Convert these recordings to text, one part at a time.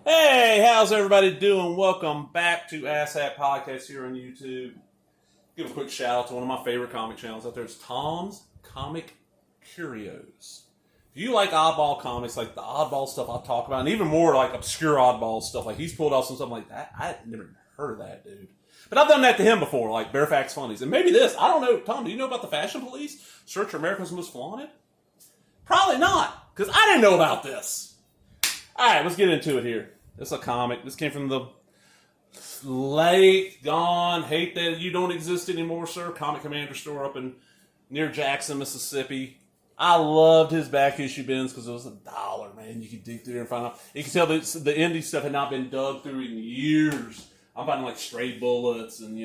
Hey, how's everybody doing? Welcome back to Ass Hat Podcast here on YouTube. Give a quick shout out to one of my favorite comic channels out there. It's Tom's Comic Curios. If you like oddball comics, like the oddball stuff I talk about, and even more like obscure oddball stuff, like he's pulled off some stuff like that. I never even heard of that, dude. But I've done that to him before, like Bare Facts Funnies. And maybe this, I don't know. Tom, do you know about the Fashion Police? Search for America's Most Flaunted? Probably not, because I didn't know about this. Alright, let's get into it here. This is a comic. This came from the late, gone, hate that you don't exist anymore, sir. Comic Commander store up in near Jackson, Mississippi. I loved his back issue bins because it was $1, man. You could dig through there and find out. You can tell that the indie stuff had not been dug through in years. I'm finding like Stray Bullets and,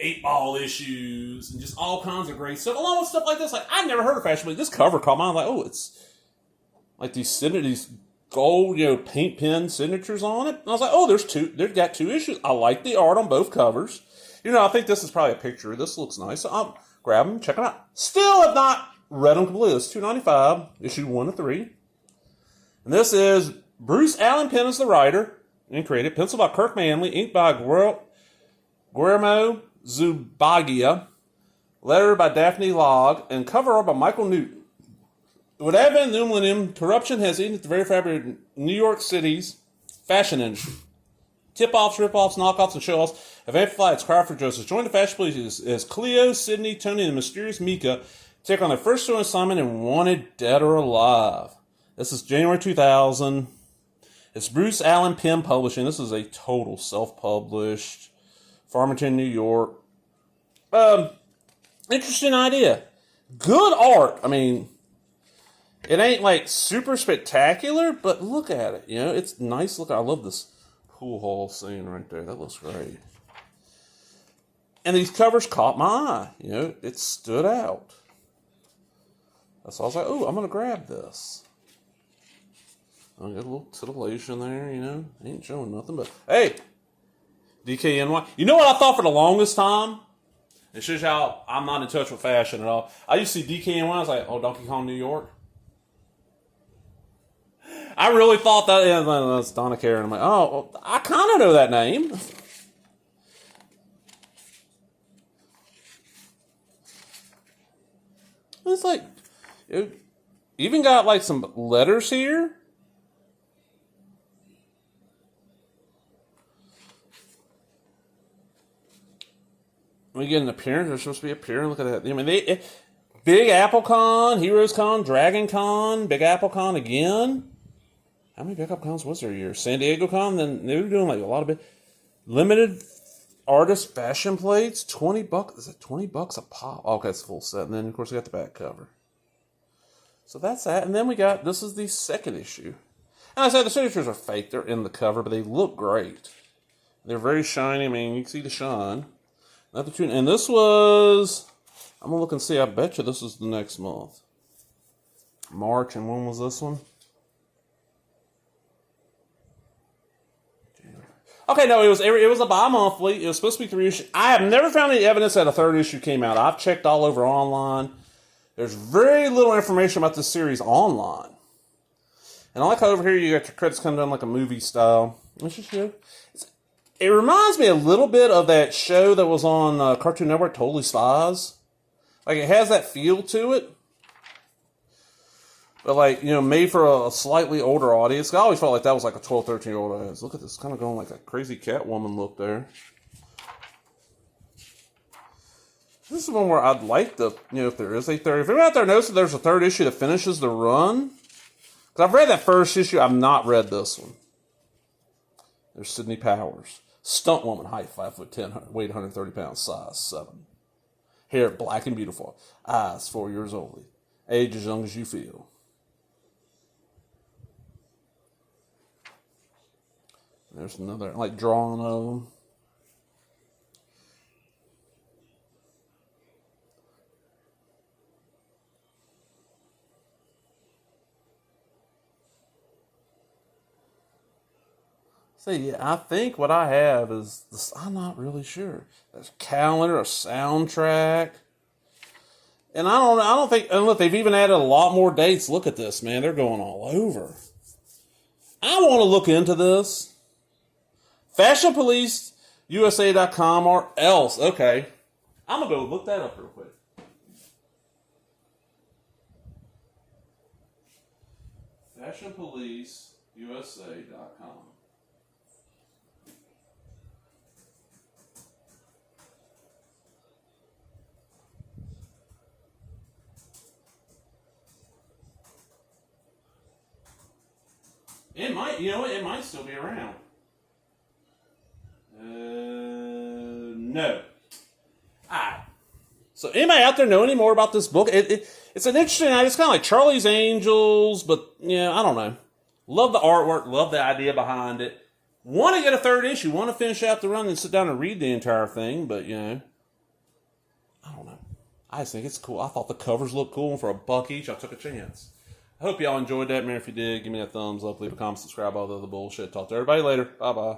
8-ball issues and just all kinds of great stuff. Along with stuff like this. Like, I never heard of Fashion Police. This cover caught my eye. I'm like, oh, it's like these gold, paint pen signatures on it. And I was like, oh, they've got 2 issues. I like the art on both covers. I think this is probably a picture. This looks nice. So I'll grab them, check them out. Still have not read them completely. It's $2.95, issue 1 to 3. And this is Bruce Allen Penn is the writer and created. Pencil by Kirk Manley, inked by Guillermo Zubagia, letter by Daphne Logg, and cover art by Michael Newton. With advent of the new millennium, corruption has eaten at the very fabric of New York City's fashion industry. Tip-offs, rip-offs, knockoffs, and show-offs have amplified its cry for justice. Join the Fashion Police as Cleo, Sydney, Tony, and the mysterious Mika take on their first story assignment in Wanted Dead or Alive. This is January 2000. It's Bruce Allen Penn Publishing. This is a total self-published, Farmington, New York. Interesting idea. Good art. I mean, it ain't like super spectacular, but look at it. It's nice looking. I love this pool hall scene right there. That looks great. And these covers caught my eye. It stood out. So I was like, oh, I'm going to grab this. I got a little titillation there, Ain't showing nothing, but hey, DKNY. You know what I thought for the longest time? It shows you how I'm not in touch with fashion at all. I used to see DKNY. I was like, oh, Donkey Kong, New York. I really thought that, that's Donna Karen. I'm like, oh, I kind of know that name. It's like, it even got like some letters here. We get an appearance. They're supposed to be appearing. Look at that. Big Apple Con, Heroes Con, Dragon Con, Big Apple Con again. How many Big Apple Cons was there a year? San Diego Con. Then they were doing like a lot of limited artist fashion plates. $20. Is it $20 a pop? Oh, okay, it's a full set. And then of course we got the back cover. So that's that. And then this is the second issue. And I said the signatures are fake. They're in the cover, but they look great. They're very shiny. I mean, you can see the shine. And this was, I'm going to look and see. I bet you this is the next month. March, and when was this one? Okay, no, it was a bi-monthly. It was supposed to be 3 issues. I have never found any evidence that a 3rd issue came out. I've checked all over online. There's very little information about this series online. And I like how over here you got your credits coming down like a movie style. It reminds me a little bit of that show that was on Cartoon Network, Totally Spies. Like, it has that feel to it. But, made for a slightly older audience. I always felt like that was like a 12, 13-year-old audience. Look at this, kind of going like a crazy Catwoman look there. This is one where I'd like to, if there is a 3rd. If anyone out there knows that there's a 3rd issue that finishes the run. Because I've read that first issue. I've not read this one. There's Sydney Powers. Stunt woman, height 5'10", weight 130 pounds, size 7. Hair black and beautiful. Eyes 4 years old. Age as young as you feel. There's another, drawing of them. See, I think what I have is this, I'm not really sure. There's a calendar, a soundtrack. And I don't think, and look, they've even added a lot more dates. Look at this, man. They're going all over. I want to look into this. FashionPoliceUSA.com or else. Okay. I'm going to go look that up real quick. FashionPoliceUSA.com. It might, it might still be around. No. Alright. So anybody out there know any more about this book? It's an interesting idea. It's kind of like Charlie's Angels, but, I don't know. Love the artwork. Love the idea behind it. Want to get a third issue. Want to finish out the run and sit down and read the entire thing, but, I don't know. I just think it's cool. I thought the covers looked cool, and for $1 each, I took a chance. I hope y'all enjoyed that, man. If you did, give me a thumbs up, leave a comment, subscribe, all the other bullshit. Talk to everybody later. Bye-bye.